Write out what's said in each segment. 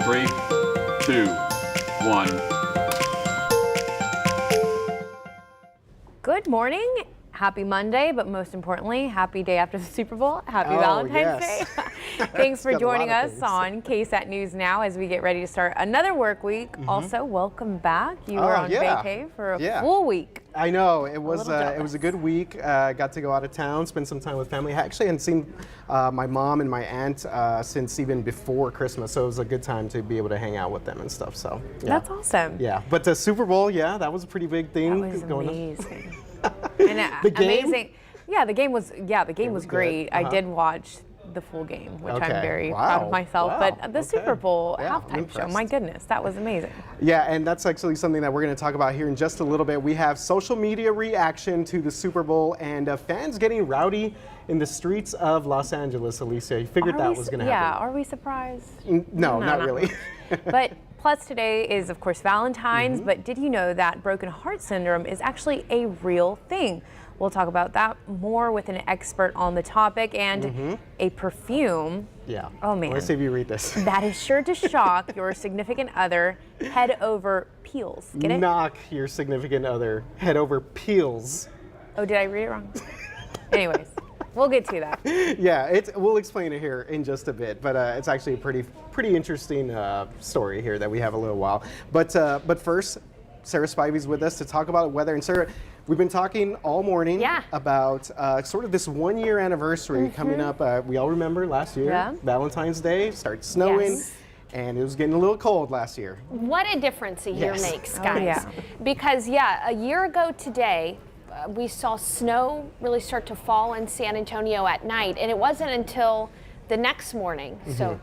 3, 2, 1. Good morning. Happy Monday, but most importantly, happy day after the Super Bowl. Happy Valentine's Day. Thanks for joining us on KSAT News Now as we get ready to start another work week. Also, welcome back. You were on vacay for a full week. I know, it was a good week. Got to go out of town, spend some time with family. I actually hadn't seen my mom and my aunt since even before Christmas, so it was a good time to be able to hang out with them and stuff. So That's awesome. Yeah, but the Super Bowl, that was a pretty big thing. That was going amazing. And amazing. Yeah, the game was great. I did watch the full game, which I'm very proud of myself. But the Super Bowl halftime show, my goodness, that was amazing. Yeah, and that's actually something that we're going to talk about here in just a little bit. We have social media reaction to the Super Bowl and fans getting rowdy in the streets of Los Angeles. Alicia, you figured that was going to happen. Yeah, are we surprised? No, not really. But plus today is, of course, Valentine's, but did you know that broken heart syndrome is actually a real thing? We'll talk about that more with an expert on the topic and a perfume. Yeah. Oh, man. Let's see if you read this. That is sure to shock your significant other head over peels. Get it? Knock your significant other head over peels. Oh, did I read it wrong? Anyways. We'll get to that. Yeah, we'll explain it here in just a bit, but it's actually a pretty interesting story here that we have a little while. But first, Sarah Spivey's with us to talk about weather. And Sarah, we've been talking all morning about sort of this 1-year anniversary coming up. We all remember last year, Valentine's Day, started snowing. And it was getting a little cold last year. What a difference a year makes, guys. Because a year ago today, we saw snow really start to fall in San Antonio at night, and it wasn't until the next morning, so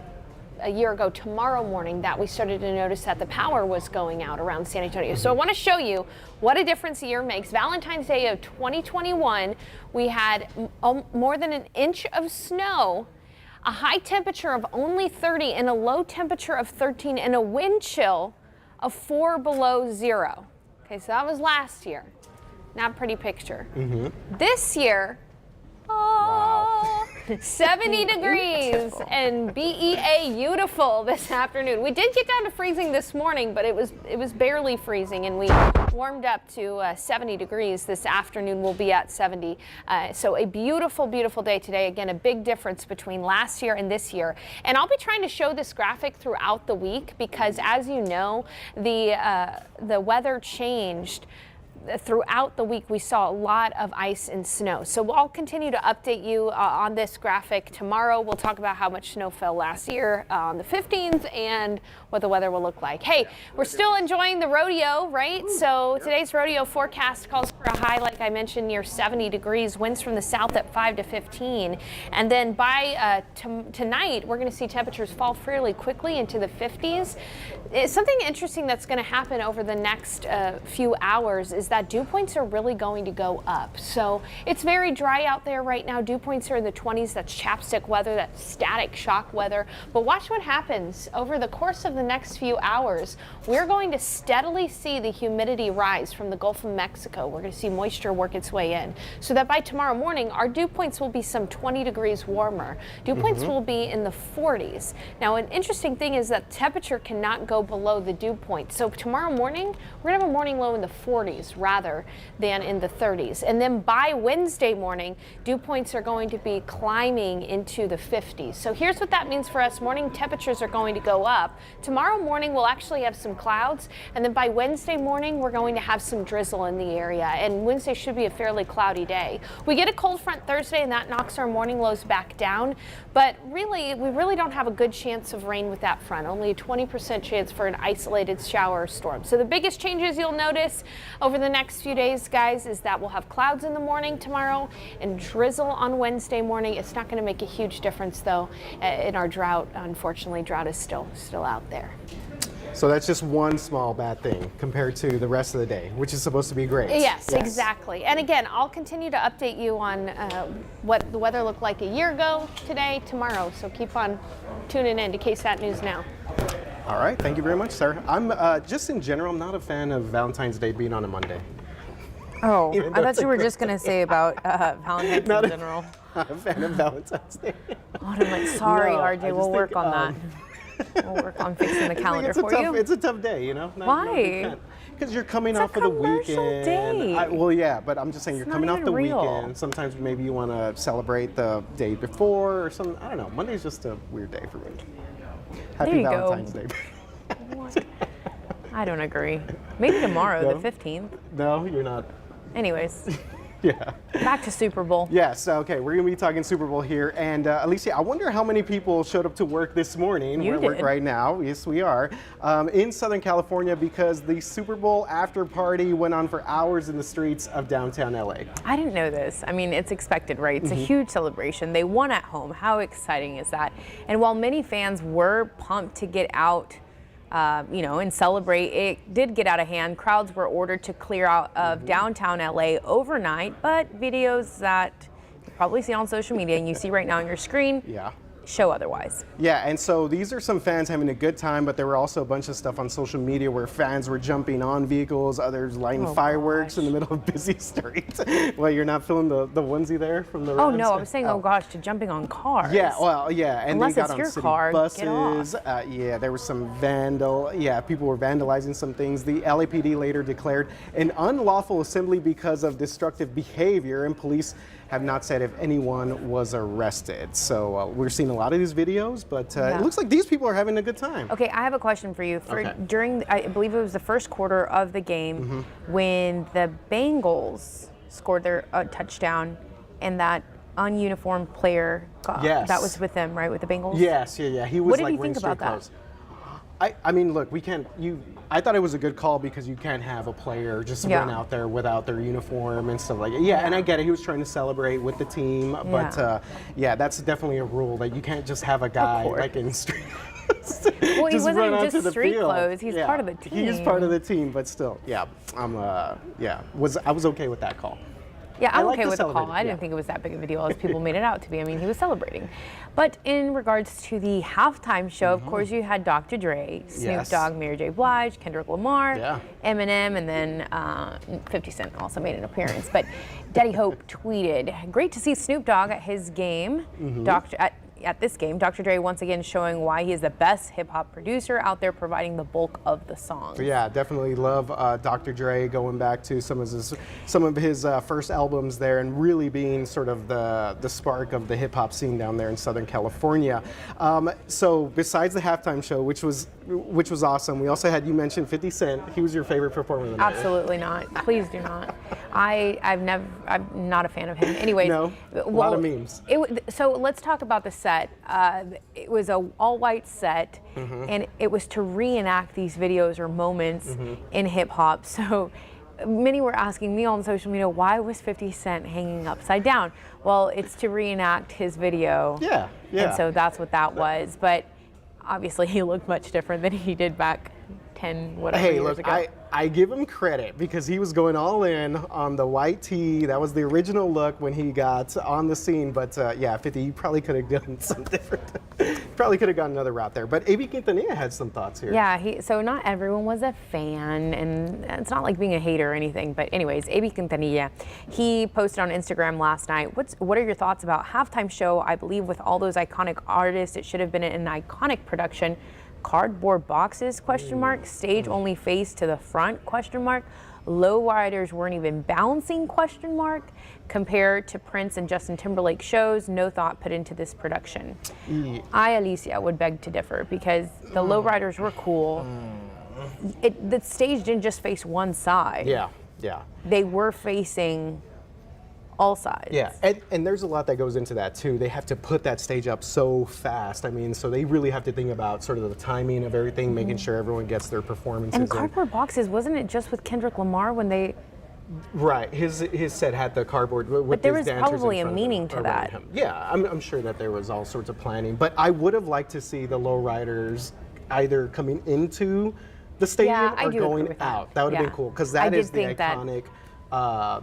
a year ago tomorrow morning, that we started to notice that the power was going out around San Antonio. So I want to show you what a difference a year makes. Valentine's Day of 2021, we had more than an inch of snow, a high temperature of only 30 and a low temperature of 13 and a wind chill of 4 below zero. Okay, so that was last year. Not a pretty picture. This year, 70 degrees and BEA beautiful this afternoon. We did get down to freezing this morning, but it was barely freezing, and we warmed up to 70 degrees. This afternoon we'll be at 70. So a beautiful, beautiful day today. Again, a big difference between last year and this year. And I'll be trying to show this graphic throughout the week because, as you know, the weather changed. Throughout the week, we saw a lot of ice and snow. So I'll continue to update you on this graphic tomorrow. We'll talk about how much snow fell last year on the 15th and what the weather will look like. Hey, we're still enjoying the rodeo, right? So today's rodeo forecast calls for a high, like I mentioned, near 70 degrees, winds from the south at 5 to 15. And then by tonight, we're going to see temperatures fall fairly quickly into the 50s. Something interesting that's going to happen over the next few hours is that dew points are really going to go up. So it's very dry out there right now. Dew points are in the 20s. That's chapstick weather, that's static shock weather. But watch what happens over the course of the next few hours. We're going to steadily see the humidity rise from the Gulf of Mexico. We're going to see moisture work its way in. So that by tomorrow morning, our dew points will be some 20 degrees warmer. Dew points will be in the 40s. Now, an interesting thing is that temperature cannot go below the dew point. So tomorrow morning, we're going to have a morning low in the 40s rather than in the 30s. And then by Wednesday morning, dew points are going to be climbing into the 50s. So here's what that means for us. Morning temperatures are going to go up. Tomorrow morning, we'll actually have some clouds. And then by Wednesday morning, we're going to have some drizzle in the area. And Wednesday should be a fairly cloudy day. We get a cold front Thursday, and that knocks our morning lows back down. But really, we really don't have a good chance of rain with that front. Only a 20% chance for an isolated shower or storm. So the biggest changes you'll notice over the next few days, guys, is that we'll have clouds in the morning tomorrow and drizzle on Wednesday morning. It's not going to make a huge difference, though, in our drought. Unfortunately, drought is still out there. So that's just one small bad thing compared to the rest of the day, which is supposed to be great. Yes, exactly. And again, I'll continue to update you on what the weather looked like a year ago, today, tomorrow. So keep on tuning in to KSAT News Now. All right, thank you very much, sir. I'm just in general, I'm not a fan of Valentine's Day being on a Monday. Oh, I thought you were just going to say about Valentine's in general. Not a fan of Valentine's Day. Oh, I'm like, sorry, No, RJ, we'll work on that. We'll work on fixing the calendar for you. It's a tough day, you know? Why? Because you're coming It's off a of the commercial weekend. day. Well, yeah, but I'm just saying you're It's coming not off the even real. weekend. Sometimes maybe you want to celebrate the day before or something. I don't know. Monday's just a weird day for me. Happy There you Valentine's go. Day. What? I don't agree. Maybe tomorrow, No? the 15th. No, you're not. Anyways, Yeah. back to Super Bowl. Yes, okay, we're going to be talking Super Bowl here. And Alicia, I wonder how many people showed up to work this morning. You We're at work did. right now. Yes, we are. In Southern California because the Super Bowl after party went on for hours in the streets of downtown LA. I didn't know this. I mean, it's expected, right? It's a huge celebration. They won at home. How exciting is that? And while many fans were pumped to get out, and celebrate, it did get out of hand. Crowds were ordered to clear out of downtown LA overnight, but videos that you probably see on social media and you see right now on your screen Yeah. show otherwise. Yeah, and so these are some fans having a good time, but there were also a bunch of stuff on social media where fans were jumping on vehicles, others lighting Oh, fireworks gosh. in the middle of busy streets. Well, you're not feeling the onesie there from the Oh Rams? no, I was saying, oh gosh, to jumping on cars. Yeah, well, yeah, and Unless they got it's on your city car, get buses. Yeah, there was some people were vandalizing some things. The LAPD later declared an unlawful assembly because of destructive behavior, and police have not said if anyone was arrested. So we're seeing a lot of these videos, but Yeah. it looks like these people are having a good time. Okay, I have a question for you. Okay. During, I believe it was the first quarter of the game, when the Bengals scored their touchdown, and that ununiformed player Yes. that was with them, right, with the Bengals. Yes, yeah. He was What did like you wearing think about street that? clothes. I mean, look, I thought it was a good call because you can't have a player just Yeah. run out there without their uniform and stuff like that. Yeah, and I get it. He was trying to celebrate with the team, but that's definitely a rule that you can't just have a guy course. like in street. Well, he just wasn't run in onto just the street field. clothes. He's Yeah. part of the team. He's part of the team, but still, yeah, I was okay with that call. Yeah, I'm like okay to with the call. celebrate, I didn't think it was that big of a deal as people made it out to be. I mean, he was celebrating. But in regards to the halftime show, of course, you had Dr. Dre, Snoop Yes. Dogg, Mary J. Blige, Kendrick Lamar, Yeah. Eminem, and then 50 Cent also made an appearance. But Daddy Hope tweeted, "Great to see Snoop Dogg at his game. At this game, Dr. Dre once again showing why he is the best hip-hop producer out there, providing the bulk of the songs." Yeah, definitely love Dr. Dre going back to some of his first albums there and really being sort of the spark of the hip hop scene down there in Southern California. So besides the halftime show, which was awesome, we also had, you mentioned 50 Cent. He was your favorite performer of the night. Absolutely not. Please do not. I'm not a fan of him. Anyways, No? A lot of memes. So let's talk about the set. It was a all-white set, and it was to reenact these videos or moments in hip hop. So many were asking me on social media, why was 50 Cent hanging upside down? Well, it's to reenact his video. Yeah. And so that's what that was. But obviously, he looked much different than he did back 10 whatever Hey, years look, ago. I give him credit because he was going all in on the white tee. That was the original look when he got on the scene. But 50, you probably could have done some different. Probably could have gone another route there. But AB Quintanilla had some thoughts here. Yeah, so not everyone was a fan, and it's not like being a hater or anything. But anyways, AB Quintanilla, he posted on Instagram last night. What are your thoughts about halftime show? I believe with all those iconic artists, it should have been an iconic production. Cardboard boxes, ? Stage only face to the front, ? Lowriders weren't even bouncing, ? Compared to Prince and Justin Timberlake shows, no thought put into this production. I, Alicia, would beg to differ because the lowriders were cool. The stage didn't just face one side. Yeah. They were facing all sides. Yeah, and there's a lot that goes into that too. They have to put that stage up so fast. I mean, so they really have to think about sort of the timing of everything, making sure everyone gets their performances And in. cardboard boxes, wasn't it just with Kendrick Lamar when they... Right, his set had the cardboard with But there his was dancers probably in a front of meaning him, to around that. him. Yeah, I'm sure that there was all sorts of planning, but I would have liked to see the lowriders either coming into the stadium Yeah, I or do agree going with that. out. That would have Yeah. been cool because I that did is the think that- iconic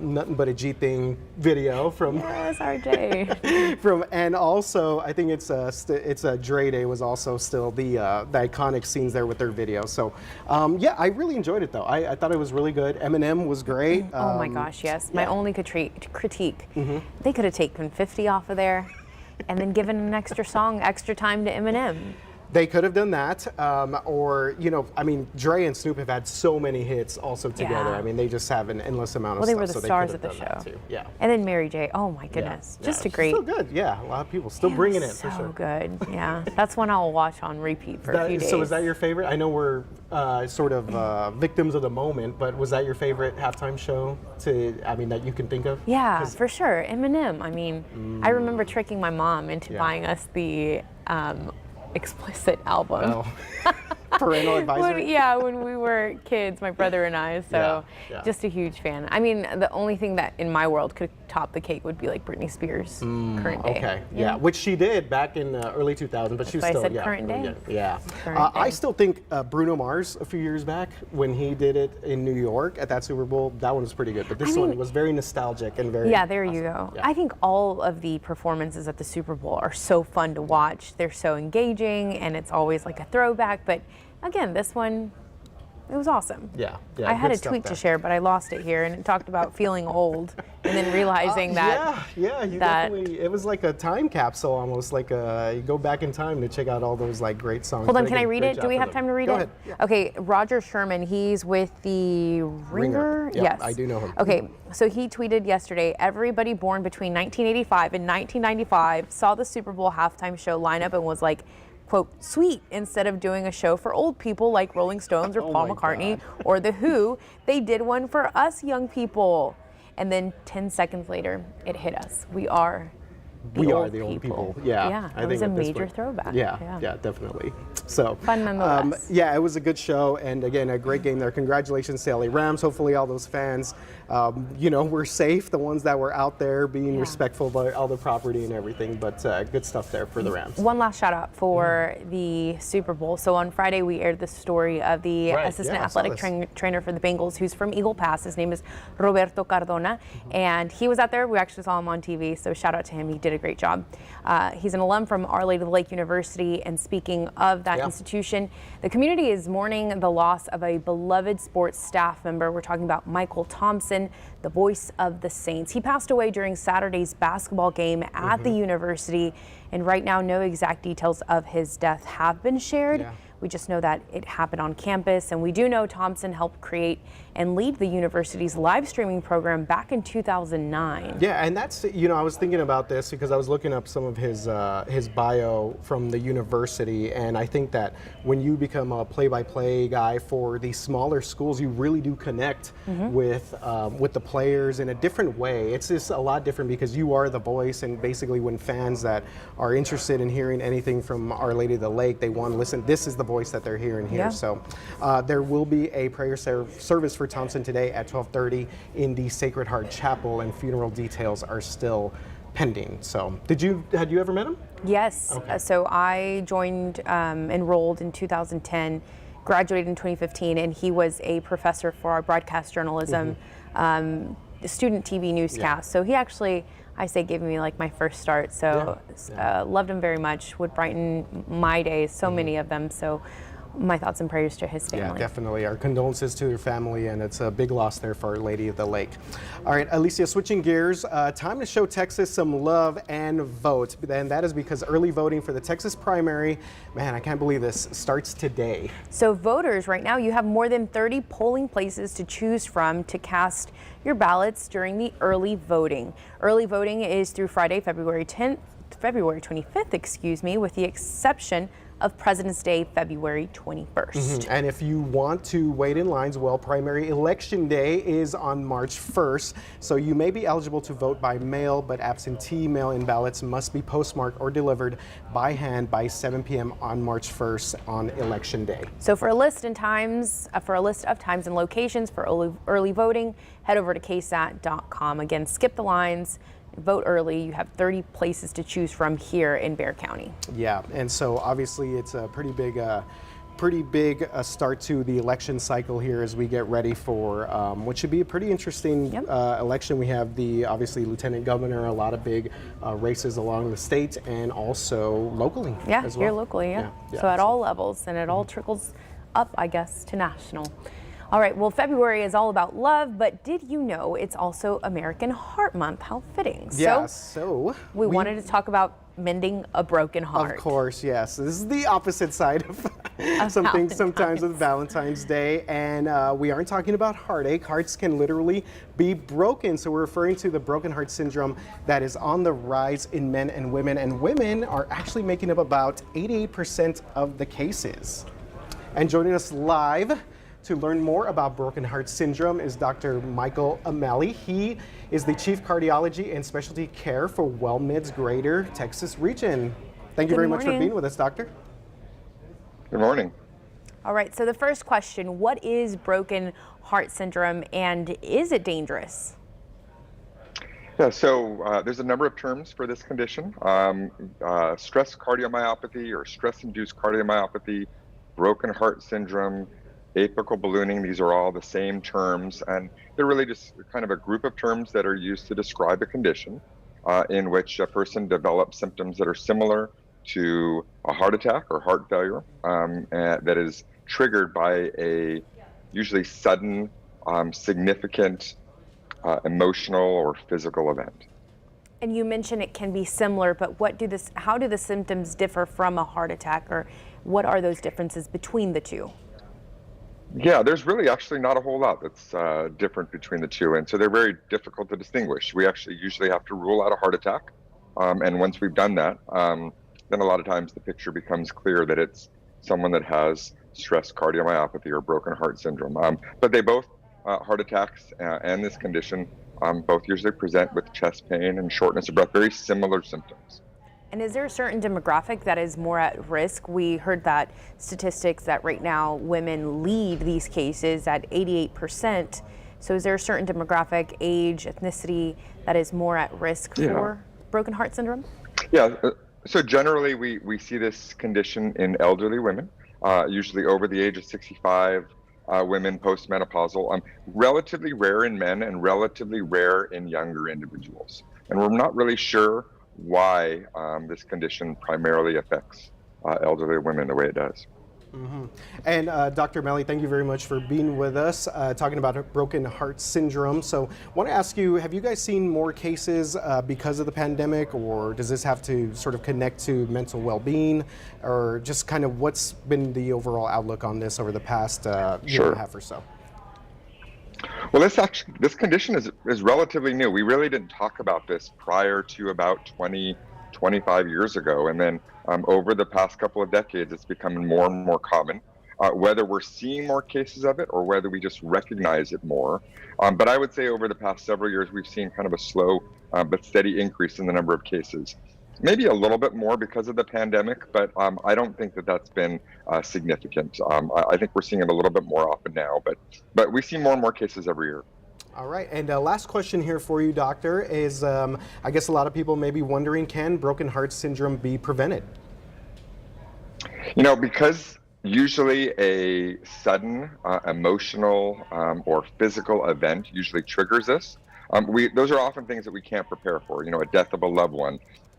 Nothing But a G Thing video from Yes, RJ. and also I think it's a Dre Day was also still the iconic scenes there with their video. So I really enjoyed it though. I thought it was really good. Eminem was great. Oh my gosh, yes. My only critique, they could have taken 50 off of there and then given an extra time to Eminem. They could have done that, or, you know, I mean, Dre and Snoop have had so many hits also together. Yeah. I mean, they just have an endless amount of Well, stuff. they were the so stars they of the could have done show. that too. Yeah. And then Mary J. Oh my goodness, just a great. Still good. Yeah, a lot of people still Yeah, bringing it so for sure. good. Yeah, that's one I'll watch on repeat for a few days. So is that your favorite? I know we're sort of victims of the moment, but was that your favorite halftime show? That you can think of? Yeah, for sure. Eminem. I mean, I remember tricking my mom into buying us the explicit album. Oh. Parental advisory. When we were kids, my brother and I. So just a huge fan. I mean, the only thing that in my world could top the cake would be like Britney Spears, current day. Okay, yeah, which she did back in early 2000s, but she was why I still said current day. Yeah. Current day. I still think Bruno Mars a few years back when he did it in New York at that Super Bowl, that one was pretty good. But this one was very nostalgic and very. Yeah, there you awesome. go. Yeah. I think all of the performances at the Super Bowl are so fun to watch. They're so engaging, and it's always like a throwback. But again, this one, it was awesome. Yeah. I had good a stuff tweet there. to share, but I lost it here, and it talked about feeling old, and then realizing that. Yeah, you definitely. It was like a time capsule, almost like you go back in time to check out all those like great songs. Hold on, But can I again, read great it? job Do we for have them. time to read Go it? ahead. Yeah. Okay, Roger Sherman, he's with the Ringer. Yeah, Yes. I do know him. Okay, so he tweeted yesterday, everybody born between 1985 and 1995 saw the Super Bowl halftime show lineup and was like, quote, sweet. Instead of doing a show for old people like Rolling Stones or Oh Paul my McCartney God. or The Who, they did one for us young people. And then 10 seconds later, it hit us. We are the old people. Yeah. Yeah, I it was think a at this major point- throwback. Yeah, definitely. So Fun nonetheless. yeah, it was a good show, and again, a great game there. Congratulations to LA Rams. Hopefully, all those fans, we're safe. The ones that were out there being respectful about all the property and everything. But good stuff there for the Rams. One last shout out for the Super Bowl. So on Friday, we aired the story of the Right, assistant yeah, I saw athletic this. trainer for the Bengals, who's from Eagle Pass. His name is Roberto Cardona, and he was out there. We actually saw him on TV, so shout out to him. He did a great job. He's an alum from Our Lady of the Lake University, and speaking of that institution, the community is mourning the loss of a beloved sports staff member. We're talking about Michael Thompson, the voice of the Saints. He passed away during Saturday's basketball game at the university, and right now no exact details of his death have been shared. Yeah. We just know that it happened on campus, and we do know Thompson helped create and lead the university's live streaming program back in 2009. Yeah, and that's, I was thinking about this because I was looking up some of his bio from the university, and I think that when you become a play-by-play guy for these smaller schools, you really do connect with the players in a different way. It's just a lot different because you are the voice, and basically when fans that are interested in hearing anything from Our Lady of the Lake, they want to listen. This is the voice that they're hearing here. Yeah. So there will be a prayer service for Thompson today at 12:30 in the Sacred Heart Chapel, and funeral details are still pending. So had you ever met him? Yes. Okay. So I enrolled in 2010, graduated in 2015, and he was a professor for our broadcast journalism, student TV newscast. So he actually, I say, gave me like my first start. So loved him very much. Would brighten my days, so many of them. So my thoughts and prayers to his family. Yeah, definitely. Our condolences to your family, and it's a big loss there for Our Lady of the Lake. All right, Alicia, switching gears, time to show Texas some love and vote. And that is because early voting for the Texas primary, man, I can't believe this, starts today. So voters, right now, you have more than 30 polling places to choose from to cast your ballots during the early voting. Early voting is through Friday, February 25th, with the exception of President's Day, February 21st. And if you want to wait in lines, well, primary election day is on March 1st. So you may be eligible to vote by mail, but absentee mail-in ballots must be postmarked or delivered by hand by 7 p.m. on March 1st on election day. So for a list of times and locations for early voting, head over to KSAT.com. Again, skip the lines. Vote early. You have 30 places to choose from here in Bexar County. Yeah, and so obviously it's a pretty big start to the election cycle here as we get ready for what should be a pretty interesting election. We have the obviously lieutenant governor, a lot of big races along the state and also locally. Yeah, as well. here locally. Yeah. Yeah, So at all levels, and it all trickles up, I guess, to national. All right, well, February is all about love, but did you know it's also American Heart Month? How fitting. Yeah, so we wanted to talk about mending a broken heart. Of course, yes. This is the opposite side of some things sometimes with Valentine's Day. And we aren't talking about heartache. Hearts can literally be broken. So we're referring to the broken heart syndrome that is on the rise in men and women. And women are actually making up about 88% of the cases. And joining us live to learn more about broken heart syndrome is Dr. Michael O'Malley. He is the Chief Cardiology and Specialty Care for WellMed's Greater Texas region. Thank you very much for being with us, Doctor. Good morning. All right, so the first question, what is broken heart syndrome and is it dangerous? Yeah, so there's a number of terms for this condition. Stress cardiomyopathy or stress-induced cardiomyopathy, broken heart syndrome, apical ballooning, these are all the same terms, and they're really just kind of a group of terms that are used to describe a condition in which a person develops symptoms that are similar to a heart attack or heart failure that is triggered by a usually sudden, significant emotional or physical event. And you mentioned it can be similar, but how do the symptoms differ from a heart attack, or what are those differences between the two? Yeah, there's really actually not a whole lot that's different between the two, and so they're very difficult to distinguish. We actually usually have to rule out a heart attack, and once we've done that, then a lot of times the picture becomes clear that it's someone that has stress cardiomyopathy or broken heart syndrome. But they both, heart attacks and this condition, both usually present with chest pain and shortness of breath, very similar symptoms. And is there a certain demographic that is more at risk? We heard that statistics that right now women lead these cases at 88%. So is there a certain demographic, age, ethnicity that is more at risk for broken heart syndrome? Yeah, so generally we see this condition in elderly women, usually over the age of 65, women postmenopausal, relatively rare in men and relatively rare in younger individuals. And we're not really sure why this condition primarily affects elderly women the way it does. Mm-hmm. And Dr. O'Malley, thank you very much for being with us, talking about broken heart syndrome. So I want to ask you, have you guys seen more cases because of the pandemic, or does this have to sort of connect to mental well-being, or just kind of what's been the overall outlook on this over the past year and a half or so? Well, this condition is relatively new. We really didn't talk about this prior to about 25 years ago. And then over the past couple of decades, it's becoming more and more common, whether we're seeing more cases of it or whether we just recognize it more. But I would say over the past several years, we've seen kind of a slow but steady increase in the number of cases. Maybe a little bit more because of the pandemic, but I don't think that that's been significant. I think we're seeing it a little bit more often now, but we see more and more cases every year. All right, and last question here for you, Doctor, is I guess a lot of people may be wondering, can broken heart syndrome be prevented? You know, because usually a sudden emotional or physical event usually triggers this. Those are often things that we can't prepare for, you know, a death of a loved one,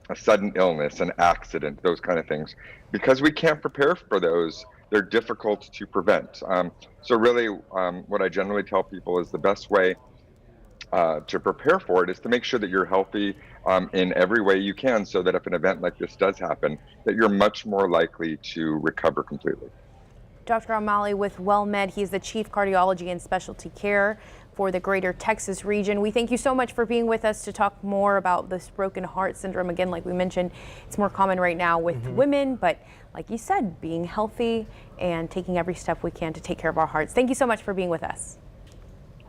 a sudden illness, an accident, those kind of things. Because we can't prepare for those, they're difficult to prevent. So really, what I generally tell people is the best way to prepare for it is to make sure that you're healthy in every way you can, so that if an event like this does happen, that you're much more likely to recover completely. Dr. O'Malley with WellMed, he's the Chief Cardiology and Specialty Care for the Greater Texas region. We thank you so much for being with us to talk more about this broken heart syndrome. Again, like we mentioned, it's more common right now with women, but like you said, being healthy and taking every step we can to take care of our hearts. Thank you so much for being with us.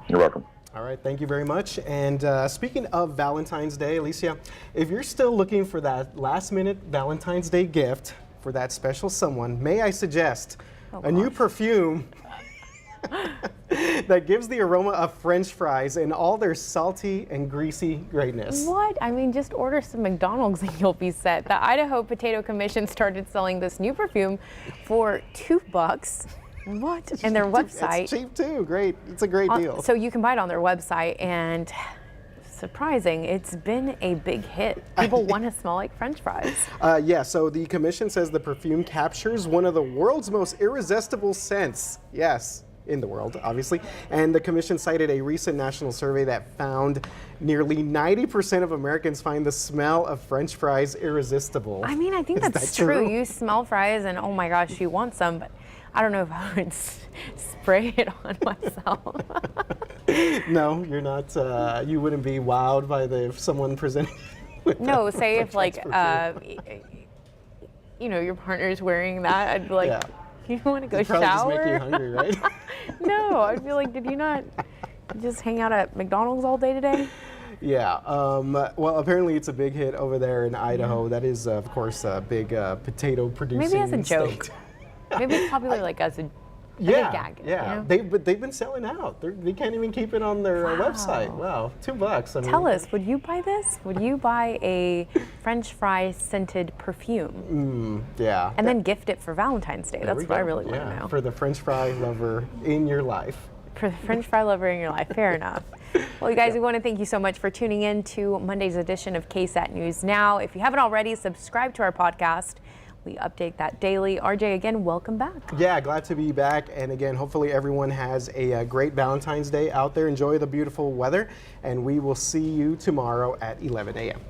You're welcome. All right, thank you very much. And speaking of Valentine's Day, Alicia, if you're still looking for that last-minute Valentine's Day gift for that special someone, may I suggest a new perfume that gives the aroma of French fries in all their salty and greasy greatness. What? I mean, just order some McDonald's and you'll be set. The Idaho Potato Commission started selling this new perfume for $2. What? And their website. It's cheap too. Great. It's a great deal. So you can buy it on their website, and surprising, it's been a big hit. People want to smell like French fries. Yeah, so the commission says the perfume captures one of the world's most irresistible scents. Yes, in the world, obviously. And the commission cited a recent national survey that found nearly 90% of Americans find the smell of French fries irresistible. I mean, I think that's true. You smell fries and oh my gosh, you want some, but I don't know if I would spray it on myself. No, you're not. You wouldn't be wowed by if someone presenting. No, say if like, your partner's wearing that, I'd be like, Yeah. you want to go Probably shower? just make you hungry, right? No, I'd be like, did you not just hang out at McDonald's all day today? Yeah. Well, apparently it's a big hit over there in Idaho. That is, of course, a big potato producing Maybe as a joke. state. Maybe it's popular like as a Yeah, gag. yeah. You know? They've been selling out. They can't even keep it on their website. Wow, $2. I mean, Tell us, would you buy this? Would you buy a French fry scented perfume? Yeah. And then gift it for Valentine's Day. There That's we what I go. really want to know. For the French fry lover in your life. For the French fry lover in your life. Fair enough. Well, you guys, we want to thank you so much for tuning in to Monday's edition of KSAT News Now. If you haven't already, subscribe to our podcast. We update that daily. RJ, again, welcome back. Yeah, glad to be back. And again, hopefully everyone has a great Valentine's Day out there. Enjoy the beautiful weather. And we will see you tomorrow at 11 a.m.